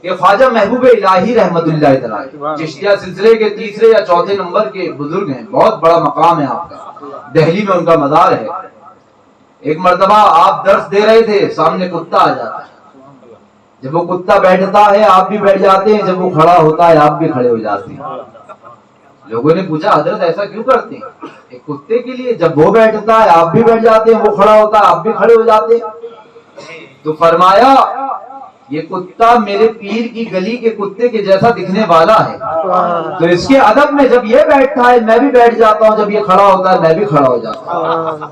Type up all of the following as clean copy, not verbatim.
کہ خواجہ محبوب الہی رحمت اللہ تعالی چشتیہ سلسلے کے تیسرے یا چوتھے نمبر کے بزرگ ہیں، بہت بڑا مقام ہے آپ کا، دہلی میں ان کا مزار ہے۔ ایک مرتبہ آپ درس دے رہے تھے، سامنے کتا آ جاتا ہے، جب وہ کتا بیٹھتا ہے آپ بھی بیٹھ جاتے ہیں، جب وہ کھڑا ہوتا ہے آپ بھی کھڑے ہو جاتے ہیں۔ لوگوں نے پوچھا حضرت ایسا کیوں کرتے ہیں؟ ایک کتے کے لیے جب وہ بیٹھتا ہے آپ بھی بیٹھ جاتے ہیں، وہ کھڑا ہوتا ہے آپ بھی کھڑے ہو جاتے ہیں۔ تو فرمایا یہ کتا میرے پیر کی گلی کے کتے کے جیسا دکھنے والا ہے، تو اس کے ادب میں جب یہ بیٹھتا ہے میں بھی بیٹھ جاتا ہوں، جب یہ کھڑا ہوتا ہے میں بھی کھڑا ہو جاتا ہوں۔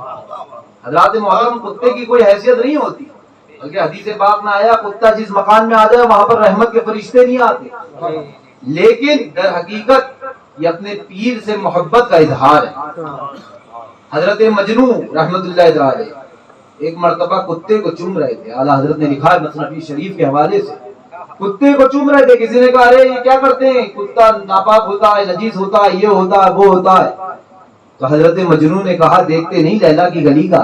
حضرات محترم، کتے کی کوئی حیثیت نہیں ہوتی، بلکہ حدیث پاک میں آیا کتا جس مکان میں آ جائے وہاں پر رحمت کے فرشتے نہیں آتے، لیکن در حقیقت یہ اپنے پیر سے محبت کا اظہار ہے۔ حضرت مجنوں رحمت اللہ علیہ ایک مرتبہ کتے کو چوم رہے تھے، اعلیٰ حضرت نے لکھا ہے مصنف شریف کے حوالے سے، کتے کو چوم رہے تھے، کسی نے کہا ارے یہ کیا کرتے ہیں، کتا ناپاک ہوتا ہے، نجیس ہوتا ہے، یہ ہوتا ہے، وہ ہوتا ہے۔ تو حضرت مجنوں نے کہا دیکھتے نہیں لیلا کی گلی کا۔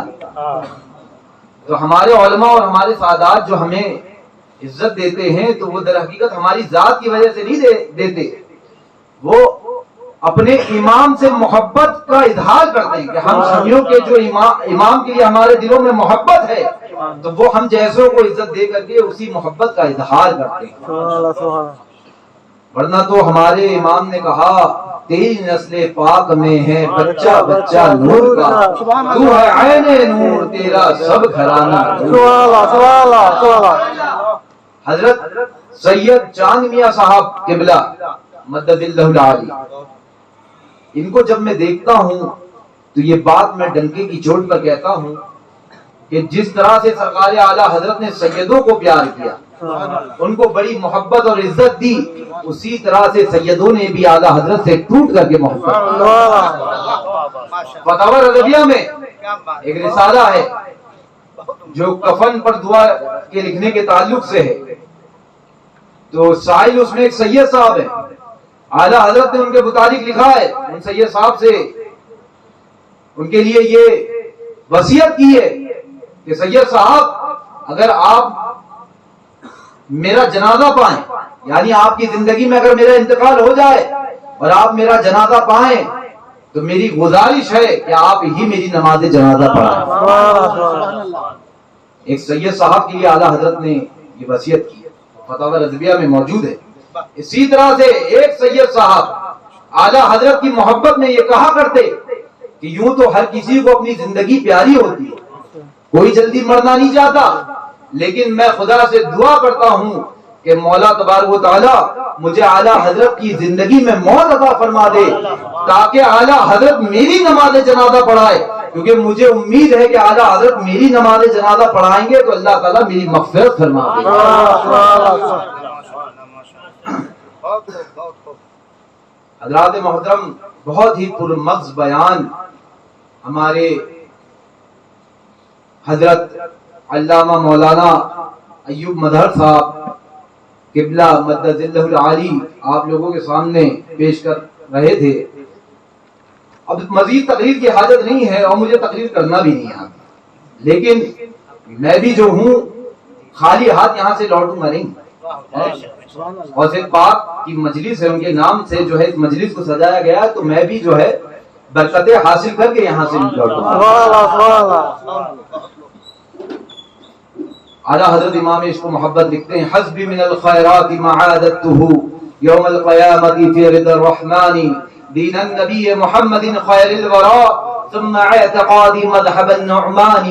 تو ہمارے علماء اور ہمارے سادات جو ہمیں عزت دیتے ہیں تو وہ در حقیقت ہماری ذات کی وجہ سے نہیں دیتے، وہ اپنے امام سے محبت کا اظہار کرتے ہیں کہ ہم سنیوں کے جو امام کے لیے ہمارے دلوں میں محبت ہے تو وہ ہم جیسوں کو عزت دے کر کے اسی محبت کا اظہار کرتے ہیں۔ ورنہ تو ہمارے امام نے کہا تیری نسل پاک میں ہے بچہ بچہ نور کا، تو ہے عین نور تیرا سب گھرانہ۔ حضرت سید چاند میاں صاحب قبلہ مدد اللہ العالی، ان کو جب میں دیکھتا ہوں تو یہ بات میں ڈنکے کی چوٹ پر کہتا ہوں کہ جس طرح سے سرکار اعلیٰ حضرت نے سیدوں کو پیار کیا، ان کو بڑی محبت اور عزت دی، اسی طرح سے سیدوں نے بھی اعلیٰ حضرت سے ٹوٹ کر کے محبت۔ فتاوی رضویہ میں ایک رسالہ ہے جو کفن پر دعا کے لکھنے کے تعلق سے ہے، تو سائل اس میں ایک سید صاحب ہے، اعلیٰ حضرت نے ان کے متعلق لکھا ہے، ان سید صاحب سے ان کے لیے یہ وصیت کی ہے کہ سید صاحب اگر آپ میرا جنازہ پائیں، یعنی آپ کی زندگی میں اگر میرا انتقال ہو جائے اور آپ میرا جنازہ پائیں تو میری گزارش ہے کہ آپ ہی میری نماز جنازہ پڑھائیں۔ ایک سید صاحب کے لیے اعلیٰ حضرت نے یہ وصیت کی ہے، فتاوی رضویہ میں موجود ہے۔ اسی طرح سے ایک سید صاحب اعلیٰ حضرت کی محبت میں یہ کہا کرتے کہ یوں تو ہر کسی کو اپنی زندگی پیاری ہوتی ہے، کوئی جلدی مرنا نہیں چاہتا، لیکن میں خدا سے دعا کرتا ہوں کہ مولا تبارک و تعالی مجھے اعلیٰ حضرت کی زندگی میں موت عطا فرما دے تاکہ اعلیٰ حضرت میری نماز جنازہ پڑھائے، کیونکہ مجھے امید ہے کہ اعلیٰ حضرت میری نماز جنازہ پڑھائیں گے تو اللہ تعالیٰ میری مغفرت فرما دے گا۔ حضرات محترم، بہت ہی پرمغز بیان ہمارے حضرت علامہ مولانا ایوب مظہر صاحب قبلہ مدد اللہ العالی آپ لوگوں کے سامنے پیش کر رہے تھے۔ اب مزید تقریر کی حاجت نہیں ہے اور مجھے تقریر کرنا بھی نہیں آتا، لیکن میں بھی جو ہوں خالی ہاتھ یہاں سے لوٹوں گا نہیں۔ غوث پاک کی مجلس ہے، ان کے نام سے جو ہے اس مجلس کو سجایا گیا، تو میں بھی جو ہے برکتیں حاصل کر کے یہاں سے لوٹوں گا۔ اعلیٰ حضرت امام عشق و محبت لکھتے ہیں حسبی من الخیرات معادته یوم القیامت فی رضا الرحمن دین النبی محمد خیر الورا ثم اعتقادی مذہب النعمان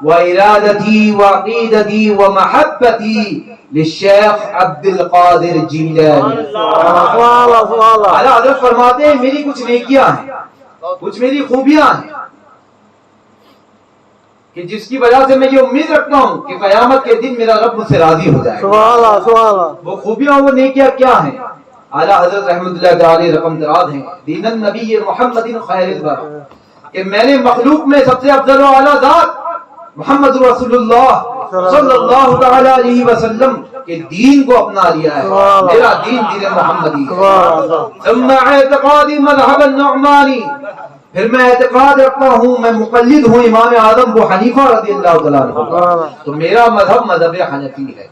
وارادتی وعقیدتی ومحبتی للشیخ عبد القادر جیلانی۔ اعلیٰ حضرت فرماتے ہیں میری کچھ نیکیاں ہیں، کچھ میری خوبیاں ہیں کہ جس کی وجہ سے میں یہ امید رکھتا ہوں کہ قیامت کے دن میرا رب مجھ سے راضی ہو جائے گا۔ وہ خوبیاں وہ نیکیاں کیا ہیں؟ اعلیٰ حضرت رحمت اللہ تعالی رقم دراز ہیں دین النبی محمد خیر الورا، کہ میں نے مخلوق میں سب سے افضل و اعلیٰ ذات محمد رسول اللہ صلی اللہ تعالی علیہ وسلم کے دین کو اپنا لیا ہے، میرا دین دین محمدی ہے۔ ثم اعتقادی مذہب النعمانی، پھر میں اعتقاد رکھتا ہوں، میں مقلد ہوں امام اعظم ابو حنیفہ رضی اللہ تعالیٰ عنہ، تو میرا مذہب مذہب حنفی ہے۔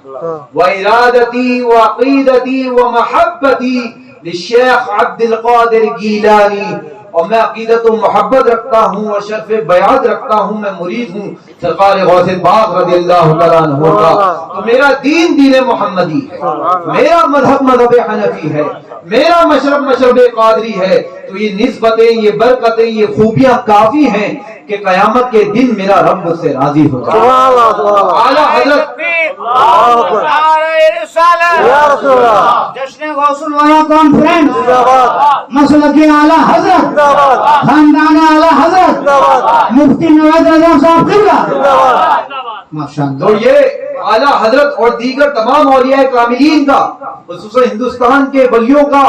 وَإِرَادَتِي وَعَقِيدَتِي وَمَحَبَّتِي لِلشیخ عبد القادر گیلانی، اور میں عقیدت و محبت رکھتا ہوں اور شرف بیعت رکھتا ہوں، میں مرید ہوں سرکار غوث پاک رضی اللہ تعالیٰ عنہ کا۔ تو میرا دین دین محمدی ہے، میرا مذہب مذہب حنفی ہے، میرا مشرب مشرب قادری ہے۔ تو یہ نسبتیں، یہ برکتیں، یہ خوبیاں کافی ہیں کہ قیامت کے دن میرا رب مجھ سے راضی ہو جائے۔ اعلیٰ حضرت جشن غوث الورا کانفرنس، مسلک اعلیٰ حضرت، خاندان اعلیٰ حضرت، مفتی نوید رضا صاحب قبلہ، ماشاءاللہ۔ تو یہ اعلیٰ حضرت اور دیگر تمام اولیاء کاملین کا، خصوصاً ہندوستان کے ولیوں کا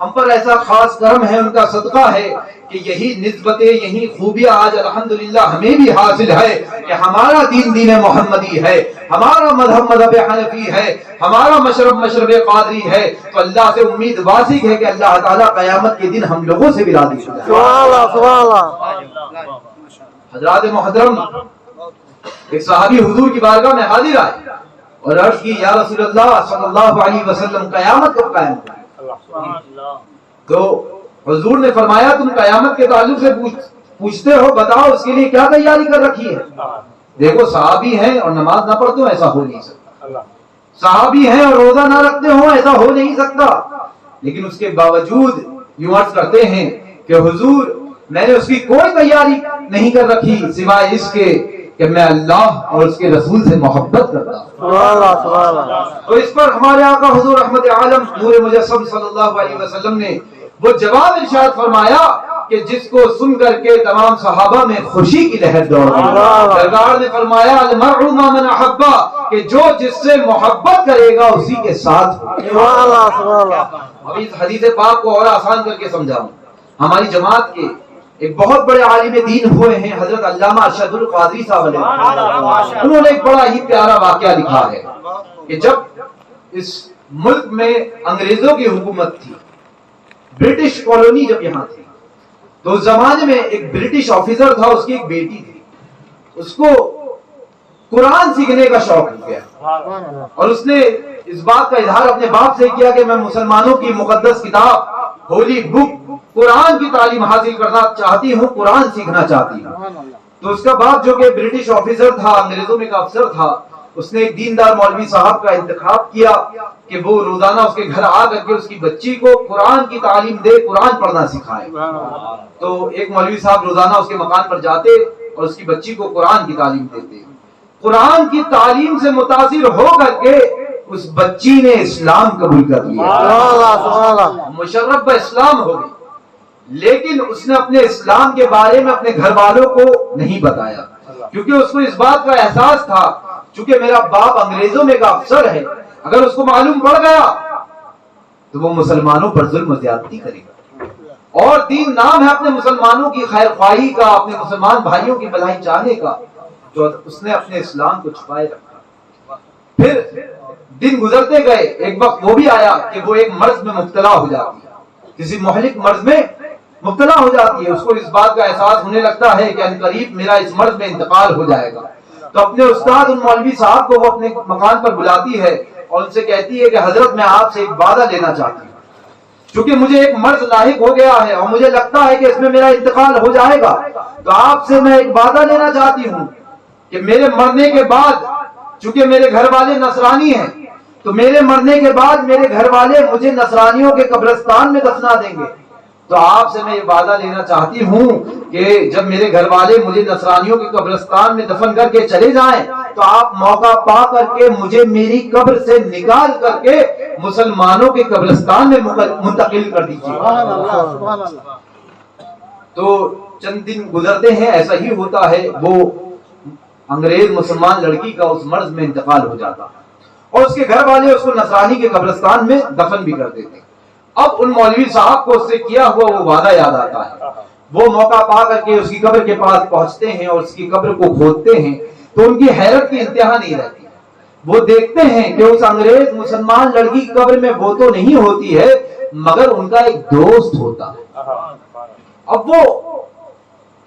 ہم پر ایسا خاص کرم ہے، ان کا صدقہ ہے کہ یہی نسبتیں، یہی خوبیاں آج الحمدللہ ہمیں بھی حاصل ہے کہ ہمارا دین دین محمدی ہے، ہمارا مذہب مذہب حنفی ہے، ہمارا مشرب مشرب قادری ہے۔ تو اللہ سے امید واسق ہے کہ اللہ تعالیٰ قیامت کے دن ہم لوگوں سے بھی راضی ہو جائے۔ سبحان اللہ۔ حضرات محترم، ایک صحابی حضور کی بارگاہ میں حاضر آئے اور عرض کی، یا رسول اللہ صلی اللہ علیہ وسلم قیامت کب قائم ہوگی؟ تو حضور نے فرمایا، تم قیامت کے تعلق سے پوچھتے ہو، بتاؤ اس کے لیے کیا تیاری کر رکھی ہے؟ دیکھو صحابی ہیں اور نماز نہ پڑھتے ہو، ایسا ہو نہیں سکتا۔ صحابی ہیں اور روزہ نہ رکھتے ہو، ایسا ہو نہیں سکتا۔ لیکن اس کے باوجود یوں عرض کرتے ہیں کہ حضور میں نے اس کی کوئی تیاری نہیں کر رکھی سوائے اس کے کہ میں اللہ اور اس کے رسول سے محبت کرتا ہوں۔ تو اس پر ہمارے آقا حضور رحمت عالم نور مجسم صلی اللہ علیہ وسلم نے وہ جواب ارشاد فرمایا کہ جس کو سن کر کے تمام صحابہ میں خوشی کی لہر دوڑ گئی۔ سرکار نے فرمایا، المرء مع من احب، کہ جو جس سے محبت کرے گا اسی کے ساتھ۔ اب اس حدیث پاک کو اور آسان کر کے سمجھاؤں۔ ہماری جماعت کے ایک بہت بڑے عالم دین ہوئے ہیں حضرت علامہ ارشد القادری صاحب علیہ، انہوں نے ایک بڑا ہی پیارا واقعہ لکھا ہے کہ جب اس ملک میں انگریزوں کی حکومت تھی، برٹش کالونی جب یہاں تھی، تو اس زمانے میں ایک برٹش آفیسر تھا، اس کی ایک بیٹی تھی، اس کو قرآن سیکھنے کا شوق ہو گیا اور اس نے اس بات کا اظہار اپنے باپ سے کیا کہ میں مسلمانوں کی مقدس کتاب ہولی بک قرآن کی تعلیم حاصل کرنا چاہتی ہوں، قرآن سیکھنا چاہتی ہوں۔ تو اس کا باپ جو کہ برٹش آفیسر تھا، انگریزوں میں کا افسر تھا، اس نے ایک دیندار مولوی صاحب کا انتخاب کیا کہ وہ روزانہ اس کے گھر آ کر کے اس کی بچی کو قرآن کی تعلیم دے، قرآن پڑھنا سکھائے۔ تو ایک مولوی صاحب روزانہ اس کے مکان پر جاتے اور اس کی بچی کو قرآن کی تعلیم دیتے۔ قرآن کی تعلیم سے متاثر ہو کر کے اس بچی نے اسلام قبول کر لیا، مشرف اسلام ہو گئی، لیکن اس نے اپنے اسلام کے بارے میں اپنے گھر والوں کو نہیں بتایا، کیونکہ اس کو اس بات کا احساس تھا چونکہ میرا باپ انگریزوں میں کا افسر ہے، اگر اس کو معلوم پڑ گیا تو وہ مسلمانوں پر ظلم و زیادتی کرے گا، اور دین نام ہے اپنے مسلمانوں کی خیر خواہی کا، اپنے مسلمان بھائیوں کی بھلائی چاہنے کا، جو اس نے اپنے اسلام کو چھپائے رکھا۔ پھر دن گزرتے گئے، ایک وقت وہ بھی آیا کہ وہ ایک مرض میں مبتلا ہو جاتی ہے، کسی مہلک مرض میں مبتلا ہو جاتی ہے، اس کو اس بات کا احساس ہونے لگتا ہے کہ عنقریب میرا اس مرض میں انتقال ہو جائے گا۔ تو اپنے استاد ان مولوی صاحب کو وہ اپنے مکان پر بلاتی ہے اور ان سے کہتی ہے کہ حضرت میں آپ سے ایک وعدہ لینا چاہتی ہوں، چونکہ مجھے ایک مرض لاحق ہو گیا ہے اور مجھے لگتا ہے کہ اس میں میرا انتقال ہو جائے گا، تو آپ سے میں ایک وعدہ لینا چاہتی ہوں کہ میرے مرنے کے بعد، چونکہ میرے گھر والے نصرانی ہیں، تو میرے مرنے کے بعد میرے گھر والے مجھے نصرانیوں کے قبرستان میں دفنا دیں گے، تو آپ سے میں یہ وعدہ لینا چاہتی ہوں کہ جب میرے گھر والے مجھے نصرانیوں کے قبرستان میں دفن کر کے چلے جائیں تو آپ موقع پا کر کے مجھے میری قبر سے نکال کر کے مسلمانوں کے قبرستان میں منتقل کر دیجیے۔ تو چند دن گزرتے ہیں، ایسا ہی ہوتا ہے، وہ انگریز مسلمان لڑکی کا اس مرض میں انتقال ہو جاتا اور اس کے گھر والے اس کو نصرانی کے قبرستان میں دفن بھی کر دیتے۔ اب ان مولوی صاحب کو اس سے کیا ہوا وہ وعدہ یاد آتا ہے، وہ موقع پا کر کے اس کی قبر کے پاس پہنچتے ہیں اور اس کی قبر کو کھودتے ہیں تو ان کی حیرت کی انتہا نہیں رہتی، وہ دیکھتے ہیں کہ اس انگریز مسلمان لڑکی کی قبر میں وہ تو نہیں ہوتی ہے مگر ان کا ایک دوست ہوتا ہے۔ اب وہ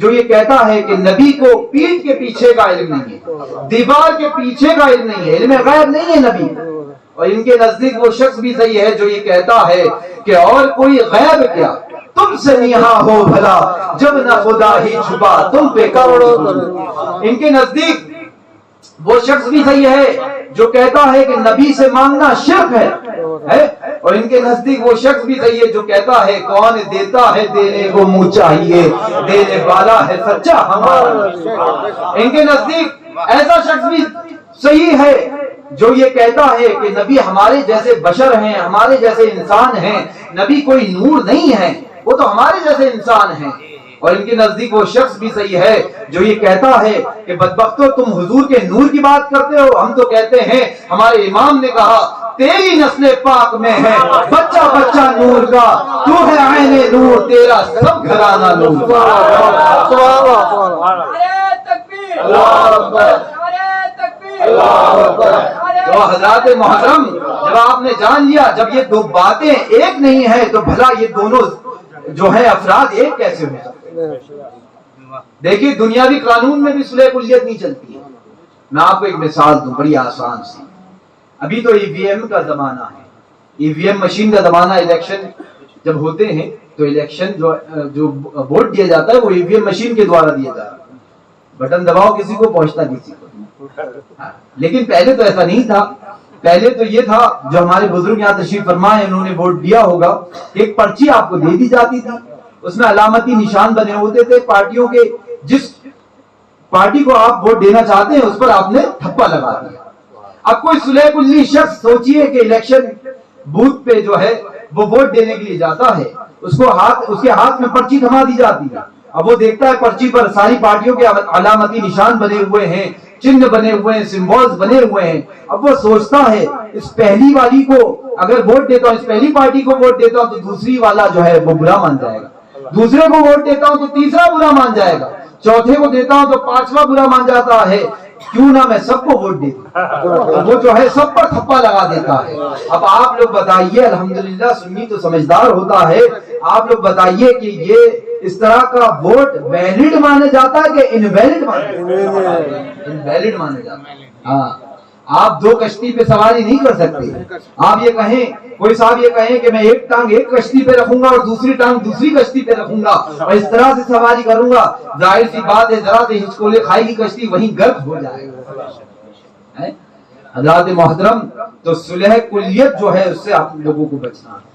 جو یہ کہتا ہے کہ نبی کو پیٹھ کے پیچھے کا علم نہیں ہے، دیوار کے پیچھے کا علم نہیں ہے، علم غیب نہیں ہے نبی. اور ان کے نزدیک وہ شخص بھی صحیح ہے جو یہ کہتا ہے کہ اور کوئی غیب کیا تم سے نیہا ہو بھلا، جب نہ خدا ہی چھپا تم پہ کروڑوں. ان کے نزدیک وہ شخص بھی صحیح ہے جو کہتا ہے کہ نبی سے مانگنا شرک ہے. اور ان کے نزدیک وہ شخص بھی صحیح ہے جو کہتا ہے کون دیتا ہے دینے کو منہ چاہیے، دینے والا ہے سچا ہمارا. ان کے نزدیک ایسا شخص بھی صحیح ہے جو یہ کہتا ہے کہ نبی ہمارے جیسے بشر ہیں، ہمارے جیسے انسان ہیں، نبی کوئی نور نہیں ہے، وہ تو ہمارے جیسے انسان ہیں. اور ان کے نزدیک وہ شخص بھی صحیح ہے جو یہ کہتا ہے کہ بدبختو تم حضور کے نور کی بات کرتے ہو، ہم تو کہتے ہیں ہمارے امام نے کہا تیری نسل پاک میں ہے بچہ بچہ نور کا، تو ہے عین نور تیرا سب گھرانہ نور کا. تو حضرات محترم جب آپ نے جان لیا جب یہ دو باتیں ایک نہیں ہیں تو بھلا یہ دونوں جو ہیں افراد ایک کیسے ہو سکتے؟ دیکھیے دنیاوی قانون میں بھی صلح کلیت نہیں چلتی ہے. میں آپ کو ایک مثال دوں بڑی آسان سی. ابھی تو ای وی ایم کا زمانہ ہے، ای وی ایم مشین کا زمانہ. الیکشن جب ہوتے ہیں تو الیکشن جو ووٹ دیا جاتا ہے وہ ای وی ایم مشین کے دوارا دیا جاتا ہے. بٹن دباؤ کسی کو پہنچتا کسی کو. لیکن پہلے تو ایسا نہیں تھا. پہلے تو یہ تھا جو ہمارے بزرگ یہاں تشریف فرمائے انہوں نے ووٹ دیا ہوگا، ایک پرچی آپ کو دے دی جاتی تھی، اس میں علامتی نشان بنے ہوتے تھے پارٹیوں کے. جس پارٹی کو آپ ووٹ دینا چاہتے ہیں اس پر آپ نے تھپا لگا دیا. اب کوئی صلح کلی شخص سوچئے کہ الیکشن بوتھ پہ جو ہے وہ ووٹ دینے کے لیے جاتا ہے، اس کے ہاتھ میں پرچی تھما دی جاتی ہے. اب وہ دیکھتا ہے پرچی پر ساری پارٹیوں کے علامتی نشان بنے ہوئے ہیں، چہن بنے ہوئے ہیں، سمبولز بنے ہوئے ہیں. اب وہ سوچتا ہے اس پہلی والی کو اگر ووٹ دیتا ہوں، اس پہلی پارٹی کو ووٹ دیتا ہوں تو دوسری والا جو ہے وہ برا مان جائے گا، دوسرے کو ووٹ دیتا ہوں تو تیسرا برا مان جائے گا، چوتھے کو دیتا ہوں تو پانچواں برا مان جاتا ہے. کیوں نہ میں سب کو ووٹ دیتا، وہ جو ہے سب پر تھپا لگا دیتا ہے. اب آپ لوگ بتائیے، الحمدللہ سنی تو سمجھدار ہوتا ہے، آپ لوگ بتائیے کہ یہ اس طرح کا ووٹ ویلڈ مانا جاتا ہے کہ انویلڈ انویلڈ مانا جاتا ہے. ہاں آپ دو کشتی پہ سواری نہیں کر سکتے. آپ یہ کہیں، کوئی صاحب یہ کہیں کہ میں ایک ٹانگ ایک کشتی پہ رکھوں گا اور دوسری ٹانگ دوسری کشتی پہ رکھوں گا اور اس طرح سے سواری کروں گا، ظاہر سی بات ہے ذرا سے ہچکولے کھائے گی کشتی وہیں غرق ہو جائے گا. حضرات محترم تو صلح کلیت جو ہے اس سے آپ لوگوں کو بچنا ہے.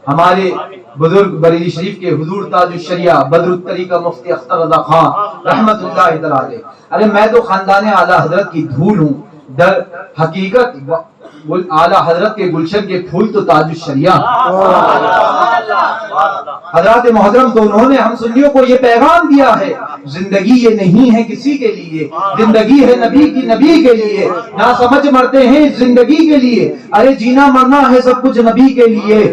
ہمارے بزرگ بریلی شریف کے حضور تاج الشریعہ بدر الطریقہ مفتی اختر رضا خان رحمت اللہ تعالی. ارے میں تو خاندان اعلی حضرت کی دھول ہوں، در حقیقت اعلی حضرت کے گلشن کے پھول تو تاج الشریعہ. حضرات محترم تو انہوں نے ہم سنیوں کو یہ پیغام دیا ہے زندگی یہ نہیں ہے کسی کے لیے، زندگی ہے نبی کی نبی کے لیے. نہ سمجھ مرتے ہیں زندگی کے لیے، ارے جینا مرنا ہے سب کچھ نبی کے لیے.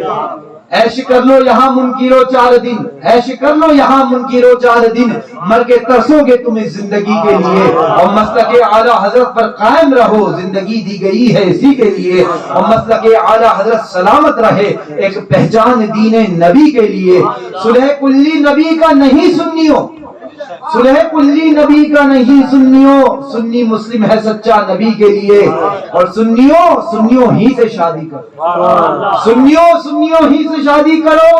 ایش کر لو یہاں منکرو 4 دن، ایش کر لو یہاں منکرو 4 دن، مر کے ترسو گے تم اس زندگی کے لیے. اور مسلک اعلی حضرت پر قائم رہو، زندگی دی گئی ہے اسی کے لیے. اور مسلک اعلی حضرت سلامت رہے، ایک پہچان دین نبی کے لیے. صلح کلی نبی کا نہیں سنیوں، صلح کلی نبی کا نہیں سنیوں، سنی مسلم ہے سچا نبی کے لیے. اور سنیوں ہی سے شادی کرو، سنیوں ہی سے شادی کرو.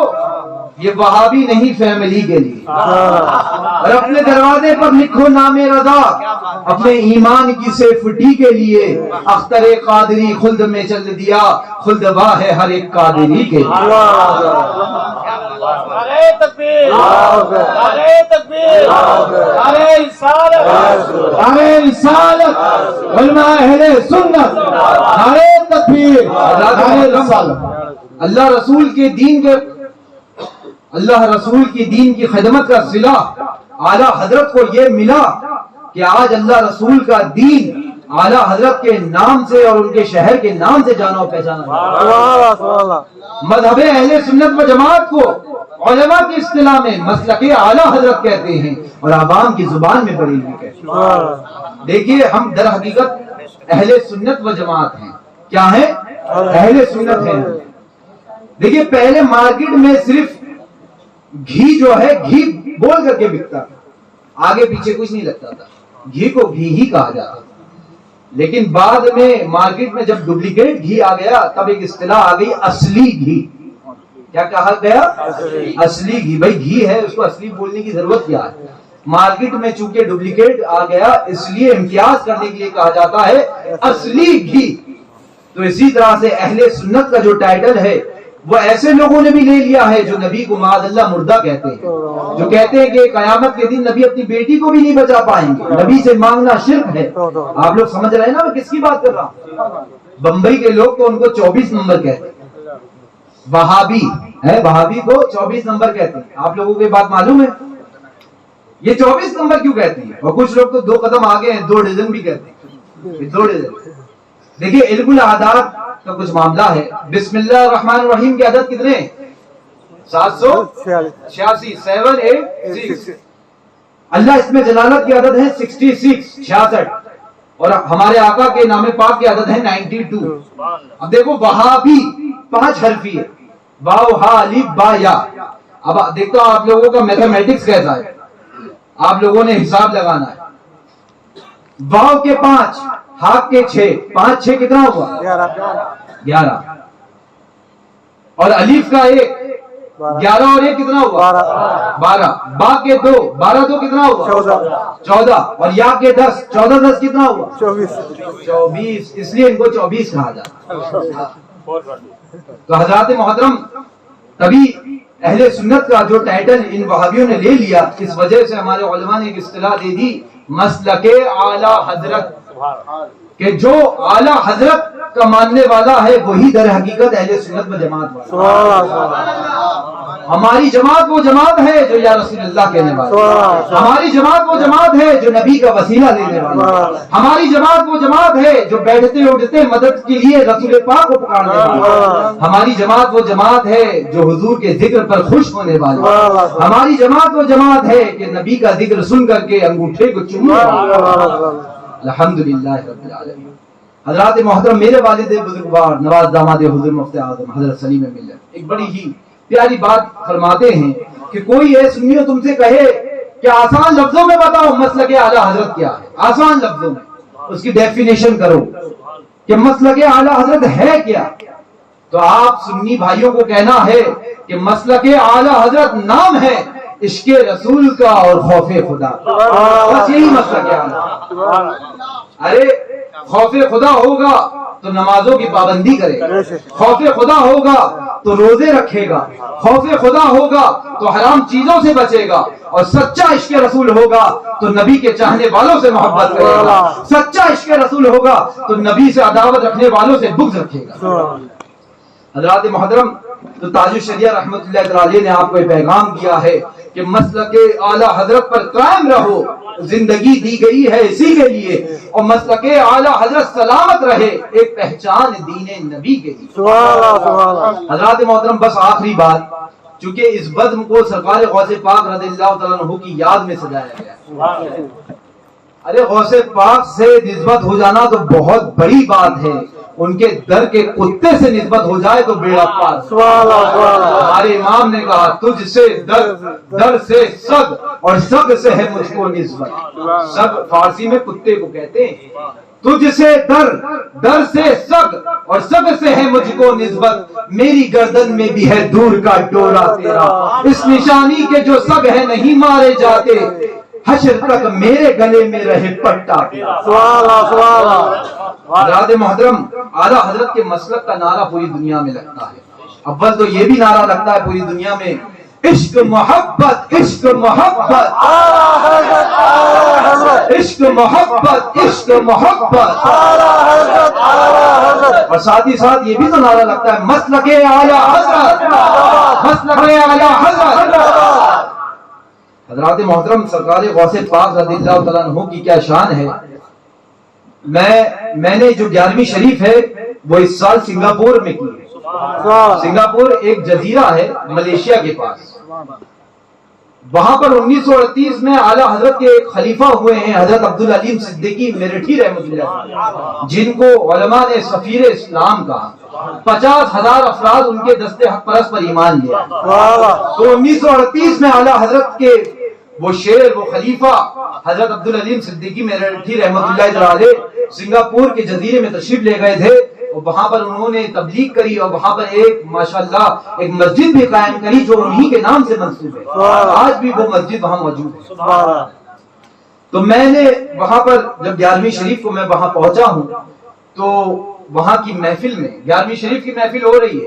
یہ وہابی نہیں فیملی کے لیے. اور اپنے دروازے پر لکھو نام رضا، اپنے ایمان کی سیفٹی کے لیے. اختر قادری خلد میں چل دیا، خلد واہ ہے ہر ایک قادری کے لیے. نعرہ تکبیر، نعرہ تکبیر، نعرہ رسالت، نعرہ رسالت، علماء اہل سنت، نعرہ تکبیر، نعرہ رسالت. اللہ رسول کی دین کی خدمت کا صلہ اعلی حضرت کو یہ ملا کہ آج اللہ رسول کا دین اعلی حضرت کے نام سے اور ان کے شہر کے نام سے جانا و پہچانا. مذہب اہل سنت و جماعت کو علماء کی اصطلاح میں مسلک اعلی حضرت کہتے ہیں اور عوام کی زبان میں بریلوی کہتے ہیں. دیکھیے ہم در حقیقت اہل سنت و جماعت ہیں. کیا ہیں؟ اہل سنت ہیں. دیکھیے پہلے مارکیٹ میں صرف گھی جو ہے گھی بول کر کے بکتا، آگے پیچھے کچھ نہیں لگتا تھا، گھی کو گھی ہی کہا جاتا تھا. لیکن بعد میں مارکیٹ میں جب ڈپلیکیٹ گھی آ گیا تب ایک اصطلاح آ گئی اصلی گھی. کیا کہا گیا؟ اصلی گھی. بھائی گھی ہے، اس کو اصلی بولنے کی ضرورت کیا ہے؟ مارکیٹ میں چونکہ ڈپلیکیٹ آ گیا اس لیے امتیاز کرنے کے لیے کہا جاتا ہے اصلی گھی. تو اسی طرح سے اہل سنت کا جو ٹائٹل ہے وہ ایسے لوگوں نے بھی لے لیا ہے جو نبی کو معاذ اللہ مردہ کہتے ہیں، جو کہتے ہیں کہ قیامت کے دن نبی اپنی بیٹی کو بھی نہیں بچا پائیں گے، نبی سے مانگنا شرک ہے. آپ لوگ سمجھ رہے ہیں نا میں کس کی بات کر رہا ہوں؟ بمبئی کے لوگ تو ان کو 24 نمبر کہتے ہیں. وہابی ہے، وہابی کو 24 نمبر کہتے ہیں. آپ لوگوں کو یہ بات معلوم ہے یہ 24 نمبر کیوں کہتے ہیں؟ اور کچھ لوگ تو 2 قدم آگے ہیں، 2 ڈزن بھی کہتے ہیں. 2 ڈزن. دیکھیے علم الاعداد کا کچھ معاملہ ہے. بسم اللہ الرحمن الرحیم کے عدد کتنے ہیں؟ 786. 786. اللہ اس میں جلالت کی عدد ہے 66. 66. اور ہمارے آقا کے نام پاک کی عدد ہے 92. اب دیکھو وہابی 5 حرفی ہے، واو ہا الف با یا. اب دیکھتا ہوں آپ لوگوں کا میتھمیٹکس کیسا ہے، آپ لوگوں نے حساب لگانا ہے. واو کے 5، ہا کے 6، 5 6 کتنا ہوا؟ 11. اور الف کا 1، 11 اور 1 کتنا ہوا؟ 12. با کے 2، 12 2 کتنا ہوا؟ 14. اور یا کے 10، 14 10 کتنا ہوا؟ 24. اس لیے ان کو 24 کہا جاتا. تو حضرات محترم تبھی اہل سنت کا جو ٹائٹل ان وہابیوں نے لے لیا، اس وجہ سے ہمارے علماء نے ایک اصطلاح دے دی مسلک اعلی حضرت، کہ جو اعلی حضرت کا ماننے والا ہے وہی در حقیقت اہل سنت و جماعت والا. ہماری جماعت وہ جماعت ہے جو یا رسول اللہ کہنے والا، ہماری جماعت وہ جماعت ہے جو نبی کا وسیلہ لینے والا، ہماری جماعت وہ جماعت ہے جو بیٹھتے اٹھتے مدد کے لیے رسول پاک کو پکارنے والا، ہماری جماعت وہ جماعت ہے جو حضور کے ذکر پر خوش ہونے والا، ہماری جماعت وہ جماعت ہے کہ نبی کا ذکر سن کر کے انگوٹھے کو چومنے والا. الحمدللہ رب العالمین. حضرات محترم میرے والد بزرگوار نواز داماد حضور مفتی اعظم حضرت سلیم ملت ایک بڑی ہی پیاری بات فرماتے ہیں کہ کوئی ہے سنیو تم سے کہے کہ آسان لفظوں میں بتاؤ مسلک اعلی حضرت کیا ہے، آسان لفظوں میں اس کی ڈیفینیشن کرو کہ مسلک اعلی حضرت ہے کیا. تو آپ سنی بھائیوں کو کہنا ہے کہ مسلک اعلی حضرت نام ہے عشق رسول کا اور خوف خدا. بس یہی مسلک اعلی. ارے خوف خدا ہوگا تو نمازوں کی پابندی کرے گا، خوف خدا ہوگا تو روزے رکھے گا، خوف خدا ہوگا تو حرام چیزوں سے بچے گا، اور سچا عشق رسول ہوگا تو نبی کے چاہنے والوں سے محبت کرے گا، سچا عشق رسول ہوگا تو نبی سے عداوت رکھنے والوں سے بغض رکھے گا. حضرات محترم تو تاج الشریعہ رحمۃ اللہ تعالی نے آپ کو یہ پیغام دیا ہے کہ مسلک اعلی حضرت پر قائم رہو، زندگی دی گئی ہے اسی کے لیے، اور مسلک اعلی حضرت سلامت رہے ایک پہچان دین نبی کے لیے. حضرات محترم بس آخری بات، چونکہ اس بزم کو سرکار غوث پاک رضی اللہ تعالیٰ عنہ کی یاد میں سجایا گیا. ارے غوث پاک سے نسبت ہو جانا تو بہت بڑی بات ہے، ان کے در کے کتے سے نسبت ہو جائے تو بیڑا پار. ہمارے امام نے کہا تجھ سے در سے سگ اور سگ سے ہے مجھ کو نسبت. سگ فارسی میں کتے کو کہتے ہیں. تجھ سے در سے سگ اور سگ سے ہے مجھ کو نسبت، میری گردن میں بھی ہے دور کا ڈورا تیرا، اس نشانی کے جو سگ ہے نہیں مارے جاتے، حشر تک میرے گلے میں رہے پٹا. حضرات محترم اعلیٰ حضرت کے مسلک کا نعرہ پوری دنیا میں لگتا ہے. اول تو یہ بھی نعرہ لگتا ہے پوری دنیا میں عشق محبت عشق محبت عشق محبت عشق محبت، اور ساتھ ہی ساتھ یہ بھی تو نعرہ لگتا ہے مسلک اعلیٰ حضرت مسلک اعلیٰ حضرت. حضرات محترم سرکار غوث پاک رضی اللہ تعالیٰ عنہ کی کیا شان ہے. میں نے جو 11ویں شریف ہے وہ اس سال سنگاپور میں کی ہے. سنگاپور ایک جزیرہ ہے ملیشیا کے پاس. وہاں پر 1938 میں اعلیٰ حضرت کے ایک خلیفہ ہوئے ہیں حضرت عبدالعلیم صدیقی میرٹھی رحمۃ اللہ، جن کو علماء نے سفیر اسلام کہا. 50,000 افراد ان کے دستے حق پرست پر ایمان لیا. تو 1938 میں اعلیٰ حضرت کے وہ شیر، وہ خلیفہ حضرت عبدالعلیم صدیقی میرٹھی رحمۃ اللہ علیہ سنگاپور کے جزیرے میں تشریف لے گئے تھے، اور وہاں پر انہوں نے تبلیغ کری، اور وہاں پر ایک ماشاءاللہ ایک مسجد بھی قائم کری جو انہی کے نام سے منسوب ہے، آج بھی وہ مسجد وہاں موجود ہے۔ تو میں نے وہاں پر جب 11ویں شریف کو میں وہاں پہنچا ہوں تو وہاں کی محفل میں 11ویں شریف کی محفل ہو رہی ہے،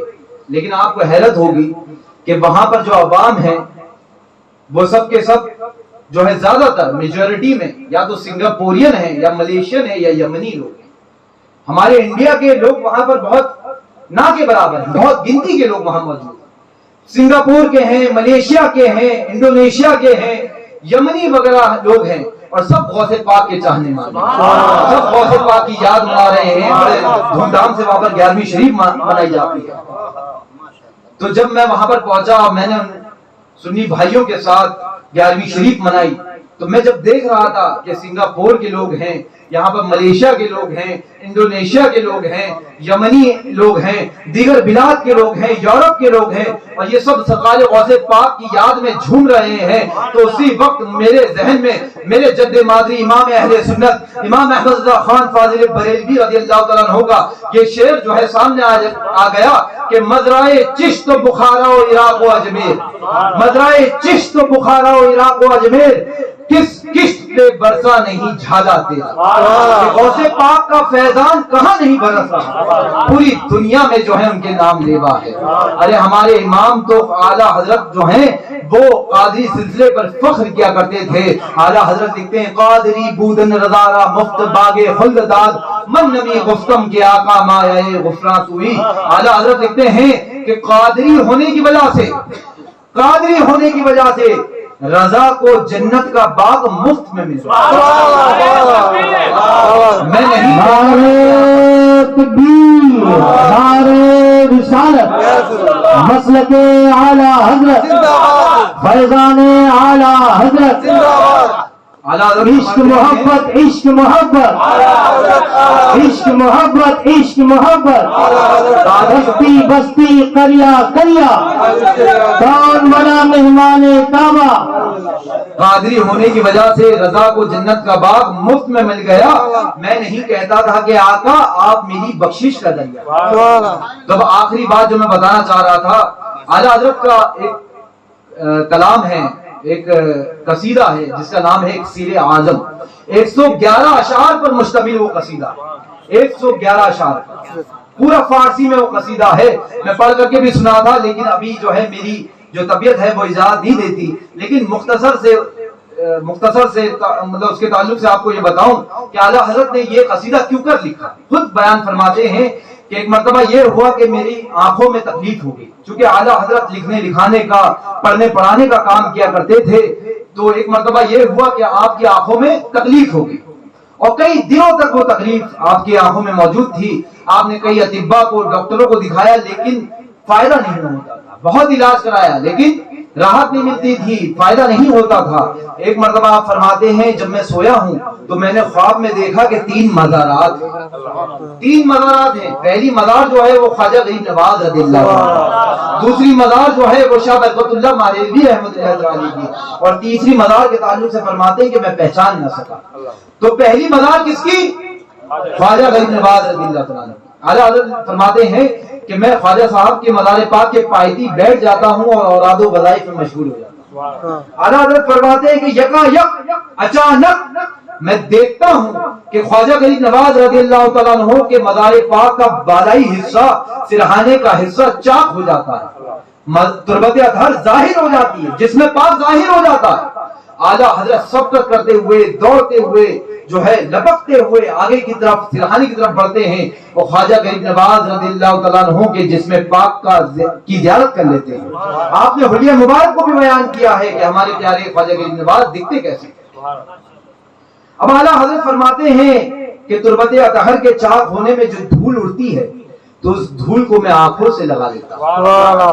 لیکن آپ کو حیرت ہوگی کہ وہاں پر جو عوام ہیں وہ سب کے سب جو ہے زیادہ تر میجورٹی میں یا تو سنگاپورین ہیں یا ملیشین ہیں یا یمنی لوگ ہیں۔ ہمارے انڈیا کے لوگ وہاں پر بہت نہ کے برابر ہیں، بہت گنتی کے لوگ وہاں موجود ہیں، سنگاپور کے ہیں، ملیشیا کے ہیں، انڈونیشیا کے ہیں، یمنی وغیرہ لوگ ہیں، اور سب غوث پاک کے چاہنے والے ہیں، سب غوث پاک کی یاد منا رہے ہیں، بڑے دھوم دھام سے وہاں پر 11ویں شریف منائی جاتی ہے۔ تو جب میں وہاں پر پہنچا، میں نے سنی بھائیوں کے ساتھ 11ویں شریف منائی، تو میں جب دیکھ رہا تھا کہ سنگاپور کے لوگ ہیں، یہاں پر ملیشیا کے لوگ ہیں، انڈونیشیا کے لوگ ہیں، یمنی لوگ ہیں، دیگر بلاد کے لوگ ہیں، یورپ کے لوگ ہیں، اور یہ سب سرکار غوث پاک کی یاد میں جھوم رہے ہیں، تو اسی وقت میرے ذہن میں میرے جد مادری امام اہل سنت امام احمد رضا خان فاضل بریلوی رضی اللہ تعالیٰ عنہ کا یہ شعر جو ہے سامنے آ گیا کہ مزرائے چشت و بخارا و عراق و اجمیر، مزرائے چشت و بخارا و عراق و اجمیر، کس کشت پہ برسا نہیں جھالا تیرا، غوث پاک کا فیضان کہاں نہیں برسا، پوری دنیا میں جو ہے ان کے نام لیوا ہے۔ ارے ہمارے امام تو اعلیٰ حضرت جو ہیں وہ قادری سلسلے پر فخر کیا کرتے تھے۔ اعلیٰ حضرت لکھتے ہیں قادری بودن رضارا مفت باغ خلد داد، من نمی گفتم کے آقا مایہ غفران توئی۔ اعلیٰ حضرت لکھتے ہیں کہ قادری ہونے کی وجہ سے رضا کو جنت کا باغ مفت میں ملا۔ میں نہیں نعرہ تکبیر، نعرہ رسالت، مسلک اعلیٰ حضرت، فیضان اعلیٰ حضرت، عشق محبت عشق محبت عشق محبت عشق محبت، بستی بستی قریہ قریہ، کون بنا مہمان کعبہ۔ قادری ہونے کی وجہ سے رضا کو جنت کا باغ مفت میں مل گیا۔ میں نہیں کہتا تھا کہ آقا آپ میری بخشش کا ذریعہ۔ تب آخری بات جو میں بتانا چاہ رہا تھا، اعلیٰ حضرت کا ایک کلام ہے، ایک قصیدہ ہے جس کا نام ہے اکسیر اعظم، 111 اشعار پر مشتمل وہ قصیدہ، 111 اشعار پورا فارسی میں وہ قصیدہ ہے۔ میں پڑھ کر کے بھی سنا تھا، لیکن ابھی جو ہے میری جو طبیعت ہے وہ اجازت نہیں دیتی، لیکن مختصر سے مطلب اس کے تعلق سے آپ کو یہ بتاؤں کہ اعلیٰ حضرت نے یہ قصیدہ کیوں کر لکھا۔ خود بیان فرماتے ہیں کہ ایک مرتبہ یہ ہوا کہ میری آنکھوں میں تکلیف ہو گئی، چونکہ اعلیٰ حضرت لکھنے لکھانے کا پڑھنے پڑھانے کا کام کیا کرتے تھے، تو ایک مرتبہ یہ ہوا کہ آپ کی آنکھوں میں تکلیف ہو گئی، اور کئی دنوں تک وہ تکلیف آپ کی آنکھوں میں موجود تھی۔ آپ نے کئی اطباء کو ڈاکٹروں کو دکھایا لیکن فائدہ نہیں ہوتا تھا، بہت علاج کرایا لیکن راحت نہیں ملتی تھی، فائدہ نہیں ہوتا تھا۔ ایک مرتبہ آپ فرماتے ہیں جب میں سویا ہوں تو میں نے خواب میں دیکھا کہ 3 مزارات ہیں۔ پہلی مزار جو ہے وہ خواجہ غریب نواز رضی اللہ عنہ، دوسری مزار جو ہے وہ شاہ برکت اللہ ماریلوی رحمۃ اللہ علیہ کی، اور تیسری مزار کے تعلق سے فرماتے ہیں کہ میں پہچان نہ سکا۔ تو پہلی مزار کس کی؟ خواجہ غریب نواز رضی اللہ عنہ۔ اعلیٰ حضرت فرماتے ہیں کہ میں خواجہ صاحب کے مزار پاک کے پائیتی بیٹھ جاتا ہوں اور اوراد و وظائف میں مشغول ہو جاتا ہوں۔ اعلیٰ حضرت فرماتے ہیں کہ یکا یک اچانک میں دیکھتا ہوں کہ خواجہ غریب نواز رضی اللہ تعالیٰ عنہ کے مزار پاک کا بالائی حصہ، سرہانے کا حصہ چاک ہو جاتا ہے، تربت اطہر ظاہر ہو جاتی ہے، جس میں پاک ظاہر ہو جاتا ہے۔ اعلیٰ حضرت سبقت کرتے ہوئے دوڑتے ہوئے جو ہے لپکتے ہوئے آگے کی طرف سرہانے کی طرف بڑھتے ہیں، اور خواجہ غریب نواز رضی اللہ تعالیٰ عنہ کے جسم پاک کی زیارت کر لیتے ہیں۔ آپ نے حلیہ مبارک کو بھی بیان کیا ہے کہ ہمارے پیارے خواجہ غریب نواز دکھتے کیسے۔ اب اعلیٰ حضرت فرماتے ہیں کہ تربت اطہر کے چاک ہونے میں جو دھول اڑتی ہے تو اس دھول کو میں آنکھوں سے لگا لیتا ہوں،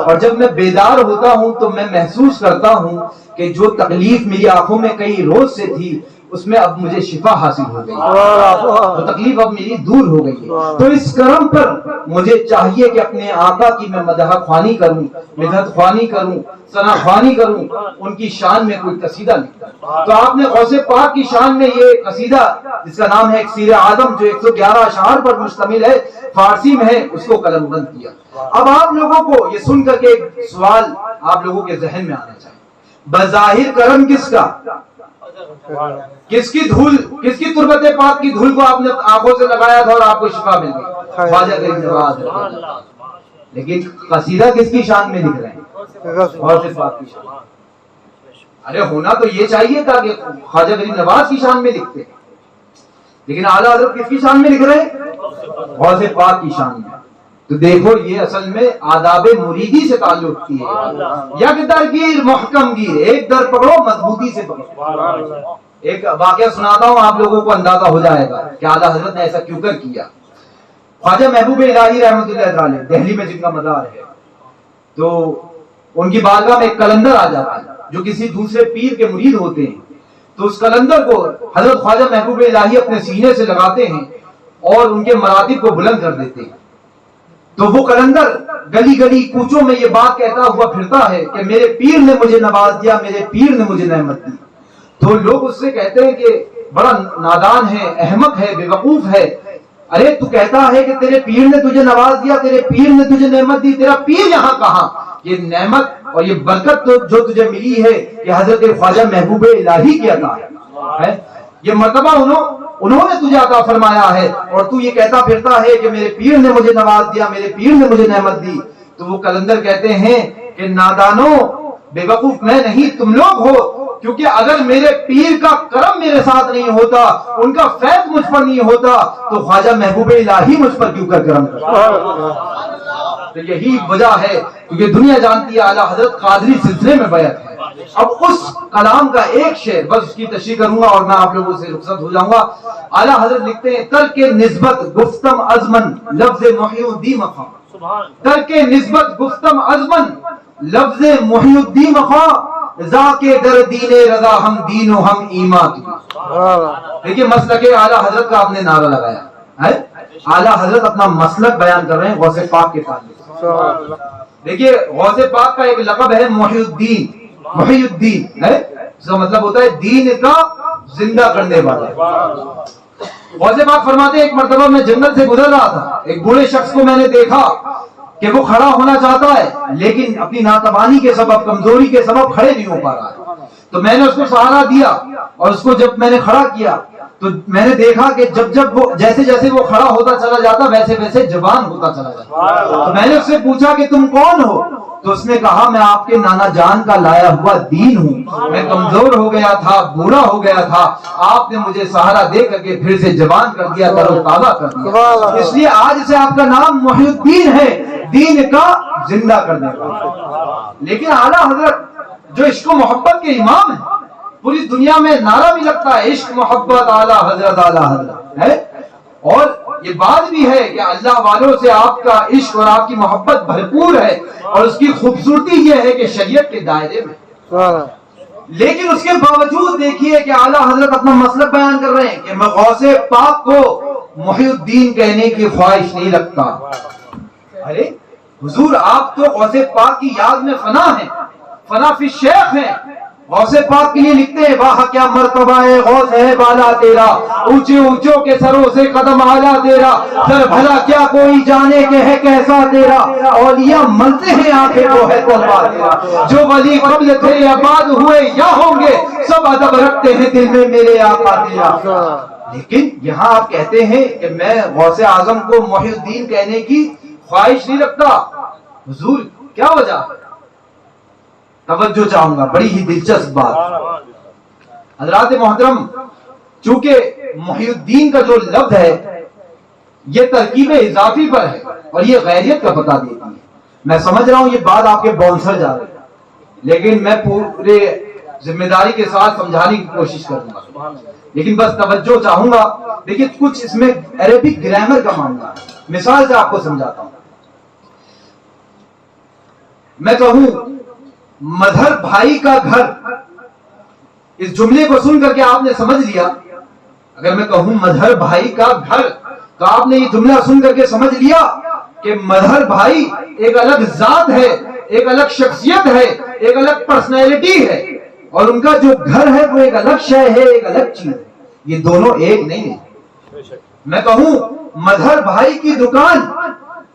اور جب میں بیدار ہوتا ہوں تو میں محسوس کرتا ہوں کہ جو تکلیف میری آنکھوں میں کئی روز سے تھی اس میں اب مجھے شفا حاصل ہو گئی، وہ تکلیف اب میری دور ہو گئی ہے۔ تو اس کرم پر مجھے چاہیے کہ اپنے آقا کی میں مدح خوانی کروں، مدحت خوانی کروں، ثنا خوانی کروں، ان کی شان میں کوئی قصیدہ لکھوں۔ تو آپ نے غوث پاک کی شان میں یہ قصیدہ جس کا نام ہے اکسیر اعظم، جو 111 اشعار پر مشتمل ہے، فارسی میں ہے، اس کو قلم بند کیا۔ اب آپ لوگوں کو یہ سن کر کے ایک سوال آپ لوگوں کے ذہن میں آنا چاہیے، بظاہر کرم کس کا؟ کس کی دھول، کس کی تربت پاک کی دھول کو آپ نے آنکھوں سے لگایا تھا اور آپ کو شفا مل گئی؟ خواجہ غریب نواز۔ لیکن قصیدہ کس کی شان میں لکھ رہے ہیں؟ غوث پاک کی شان۔ ارے ہونا تو یہ چاہیے تھا کہ خواجہ غریب نواز کی شان میں لکھتے، لیکن اعلیٰ حضرت کس کی شان میں لکھ رہے ہیں؟ غوث پاک کی شان میں۔ تو دیکھو یہ اصل میں آداب مریدی سے تعلق کی ہے، یک درگیر محکم گیر، ایک در پکڑو مضبوطی سے پکڑو۔ ایک واقعہ سناتا ہوں، آپ لوگوں کو اندازہ ہو جائے گا کہ اعلیٰ حضرت نے ایسا کیوں کر کیا۔ خواجہ محبوب الہی رحمۃ اللہ تعالی دہلی میں جن کا مزار ہے، تو ان کی بارگاہ میں ایک کلندر آ جاتا ہے جو کسی دوسرے پیر کے مرید ہوتے ہیں، تو اس کلندر کو حضرت خواجہ محبوب الہی اپنے سینے سے لگاتے ہیں اور ان کے مراتب کو بلند کر دیتے ہیں۔ تو وہ کلندر گلی گلی کوچوں میں یہ بات کہتا ہوا پھرتا ہے کہ میرے پیر نے مجھے نواز دیا، میرے پیر نے مجھے نعمت دی۔ تو لوگ اس سے کہتے ہیں کہ بڑا نادان ہے، احمق ہے، بے وقوف ہے۔ ارے تو کہتا ہے کہ تیرے پیر نے تجھے نواز دیا، تیرے پیر نے تجھے نعمت دی، تیرا پیر یہاں کہاں؟ یہ نعمت اور یہ برکت جو تجھے ملی ہے کہ حضرت خواجہ محبوب الہی کی عطا ہے، یہ مرتبہ انہوں نے تجھے عطا فرمایا ہے، اور تو یہ کہتا پھرتا ہے کہ میرے پیر نے مجھے نواز دیا، میرے پیر نے مجھے نعمت دی۔ تو وہ کلندر کہتے ہیں کہ نادانو، بے وقوف میں نہیں تم لوگ ہو، کیونکہ اگر میرے پیر کا کرم میرے ساتھ نہیں ہوتا، ان کا فیض مجھ پر نہیں ہوتا، تو خواجہ محبوب الہی مجھ پر کیوں کر کرم کرتا؟ تو یہی وجہ ہے، کیونکہ دنیا جانتی ہے اعلیٰ حضرت قادری سلسلے میں بیعت ہے۔ اب اس کلام کا ایک شعر بس اس کی تشریح کروں گا اور میں آپ لوگوں سے رخصت ہو جاؤں گا۔ اعلیٰ حضرت لکھتے ہیں، ترک نسبت گفتم ازمن لفظ محی الدین مقام، ترک نسبت گفتم ازمن لفظ محی الدین مقام، ذاکے در دین رضا ہم دین و ہم ایمان کی۔ دیکھیے مسلک اعلیٰ حضرت کا آپ نے نعرہ لگایا ہے، اعلیٰ حضرت اپنا مسلک بیان کر رہے ہیں غوث پاک کے تعلق۔ دیکھیے غوث پاک کا ایک لقب ہے محی الدین، محی الدین ہے، اس کا مطلب ہوتا ہے دین کا زندہ کرنے والا۔ غوث پاک فرماتے ہیں، ایک مرتبہ میں جنگل سے گزر رہا تھا، ایک بوڑھے شخص کو میں نے دیکھا کہ وہ کھڑا ہونا چاہتا ہے لیکن اپنی ناتوانی کے سبب، کمزوری کے سبب کھڑے نہیں ہو پا رہا ہے۔ تو میں نے اس کو سہارا دیا اور اس کو جب میں نے کھڑا کیا تو میں نے دیکھا کہ جب وہ جیسے جیسے وہ کھڑا ہوتا چلا جاتا ویسے ویسے جوان ہوتا چلا جاتا۔ تو میں نے اس سے پوچھا کہ تم کون ہو؟ تو اس نے کہا، میں آپ کے نانا جان کا لایا ہوا دین ہوں، میں کمزور ہو گیا تھا، بوڑھا ہو گیا تھا، آپ نے مجھے سہارا دے کر کے پھر سے جوان کر دیا، تر و تازہ کر دیا، اس لیے آج سے آپ کا نام محی الدین ہے، دین کا زندہ کرنے والا۔ لیکن اعلیٰ حضرت جو عشق و محبت کے امام ہیں، پوری دنیا میں نعرہ بھی لگتا ہے عشق محبت اعلیٰ حضرت، اعلیٰ حضرت ہے، اور یہ بات بھی ہے کہ اللہ والوں سے آپ کا عشق اور آپ کی محبت بھرپور ہے، اور اس کی خوبصورتی یہ ہے کہ شریعت کے دائرے میں۔ لیکن اس کے باوجود دیکھیے کہ اعلیٰ حضرت اپنا مسلک بیان کر رہے ہیں کہ میں غوث پاک کو محی الدین کہنے کی خواہش نہیں رکھتا۔ ارے حضور آپ تو غوث پاک کی یاد میں فنا ہیں، فنا فی الشیخ ہیں۔ غوث پاک کے لیے لکھتے ہیں، واہ کیا مرتبہ ہے غوث ہے بالا تیرا، اونچے اونچوں کے سروں سے قدم اعلیٰ تیرا، سر بھلا کیا کوئی جانے کہ ہے کیسا تیرا، اولیاء ملتے ہیں آنکھیں کو ہے طلبہ تیرا، جو ولی قبل تھے یا بعد ہوئے یا ہوں گے، سب ادب رکھتے ہیں دل میں میرے آقا تیرا۔ لیکن یہاں آپ کہتے ہیں کہ میں غوث اعظم کو محی الدین کہنے کی خواہش نہیں رکھتا، حضور کیا وجہ؟ توجہ چاہوں گا، بڑی ہی دلچسپ بات۔ حضرات محترم، چونکہ محی الدین کا جو لفظ ہے یہ ترکیب اضافی پر ہے اور یہ غیریت کا پتہ دیتی ہے۔ میں سمجھ رہا ہوں یہ بات آپ کے باؤنسر جا رہی ہے، لیکن میں پورے ذمہ داری کے ساتھ سمجھانے کی کوشش کروں گا، لیکن بس توجہ چاہوں گا۔ دیکھیے کچھ اس میں عربک گرامر کا معاملہ ہے، مثال سے آپ کو سمجھاتا ہوں۔ میں کہوں مدھر بھائی کا گھر اس جملے کو سن کر کے آپ نے سمجھ لیا، اگر میں کہوں مظہر بھائی کا گھر، تو آپ نے یہ جملہ سن کر کے سمجھ لیا کہ مظہر بھائی ایک الگ ذات ہے، ایک الگ شخصیت ہے، ایک الگ پرسنالٹی ہے، اور ان کا جو گھر ہے وہ ایک الگ شے ہے، ایک الگ چیز ہے، یہ دونوں ایک نہیں ہے۔ میں کہوں مظہر بھائی کی دکان،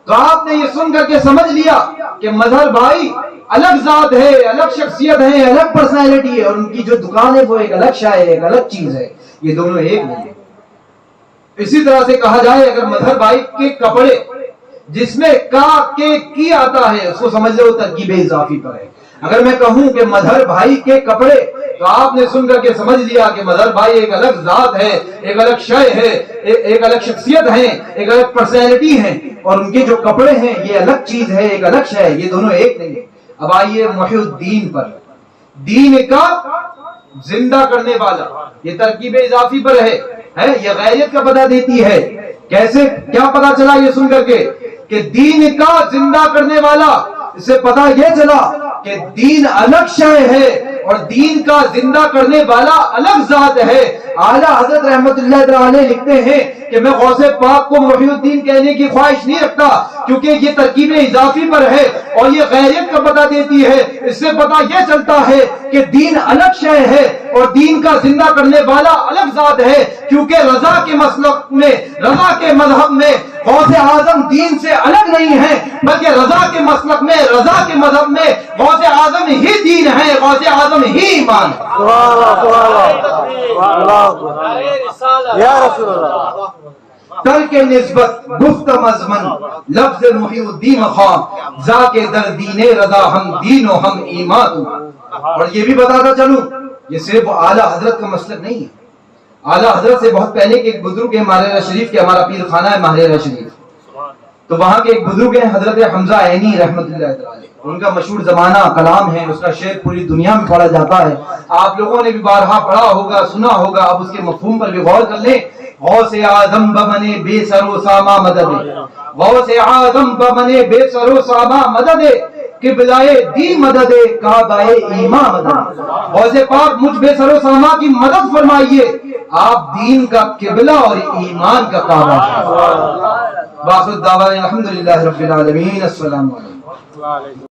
تو آپ نے یہ سن کر کے سمجھ لیا کہ مظہر بھائی الگ ذات ہے، الگ شخصیت ہے، الگ پرسنالٹی ہے، اور ان کی جو دکان ہے وہ ایک الگ شے ہے، ایک الگ چیز ہے، یہ دونوں ایک نہیں ہے۔ اسی طرح سے کہا جائے اگر مظہر بھائی کے کپڑے جس میں کا کے کی آتا ہے اس کو سمجھ لو ترکیب اضافی پر ہے۔ اگر میں کہوں کہ مظہر بھائی کے کپڑے، تو آپ نے سن کر کے سمجھ لیا کہ مظہر بھائی ایک الگ ذات ہے، ایک الگ شے ہے، ایک الگ شخصیت ہے، ایک الگ پرسنالٹی ہے، اور ان کے جو کپڑے ہیں یہ الگ چیز ہے، ایک الگ شے ہے، یہ دونوں ایک نہیں ہے۔ اب آئیے محی الدین پر، دین کا زندہ کرنے والا، یہ ترکیب اضافی پر ہے، یہ غیریت کا پتہ دیتی ہے۔ کیسے، کیا پتہ چلا یہ سن کر کے کہ دین کا زندہ کرنے والا، اس سے پتہ یہ چلا کہ دین الگ شے ہے اور دین کا زندہ کرنے والا الگ ذات ہے۔ اعلیٰ حضرت رحمت اللہ تعالی علیہ لکھتے ہیں کہ میں غوث پاک کو محی الدین کہنے کی خواہش نہیں رکھتا، کیونکہ یہ ترکیب اضافی پر ہے اور یہ غیریت کا پتہ دیتی ہے۔ اس سے پتہ یہ چلتا ہے کہ دین الگ شے ہے اور دین کا زندہ کرنے والا الگ ذات ہے، کیونکہ رضا کے مسلک میں، رضا کے مذہب میں غوث اعظم دین سے الگ نہیں ہے، بلکہ رضا کے مسلک میں، رضا کے مذہب میں غوث اعظم ہی دین ہے، غوث اعظم ہی ایمان ہے۔ یا رسول اللہ، ترک نسبت گفت مضمن لفظ محی الدین خان ذاکے در دین رضا ہم دین و ہم ایمان۔ اور یہ بھی بتاتا چلوں یہ صرف اعلیٰ حضرت کا مسلک نہیں ہے، اعلیٰ حضرت سے بہت پہلے کے ایک بزرگ ہے ماہرہ شریف کے، ہمارا پیر خانہ ہے ماہرہ شریف، تو وہاں کے ایک بزرگ ہیں حضرت حمزہ عینی رحمت اللہ تعالی، ان کا مشہور زمانہ کلام ہے، اس کا شعر پوری دنیا میں پڑھا جاتا ہے، آپ لوگوں نے بھی بارہا پڑھا ہوگا، سنا ہوگا، اب اس کے مفہوم پر بھی غور کر لیں۔ غوث اعظم بمنے بے سر و ساما مدد، غوث اعظم بمنے بے سر و ساما مدد، قبلائے دی مدد کعبہ ایمان مدد۔ غوث پاک مجھ بے سر و ساما کی مدد فرمائیے، آپ دین کا قبلہ اور ایمان کا کعبہ ہیں۔ باخر دعوانا الحمدللہ رب العالمین، السلام علیکم۔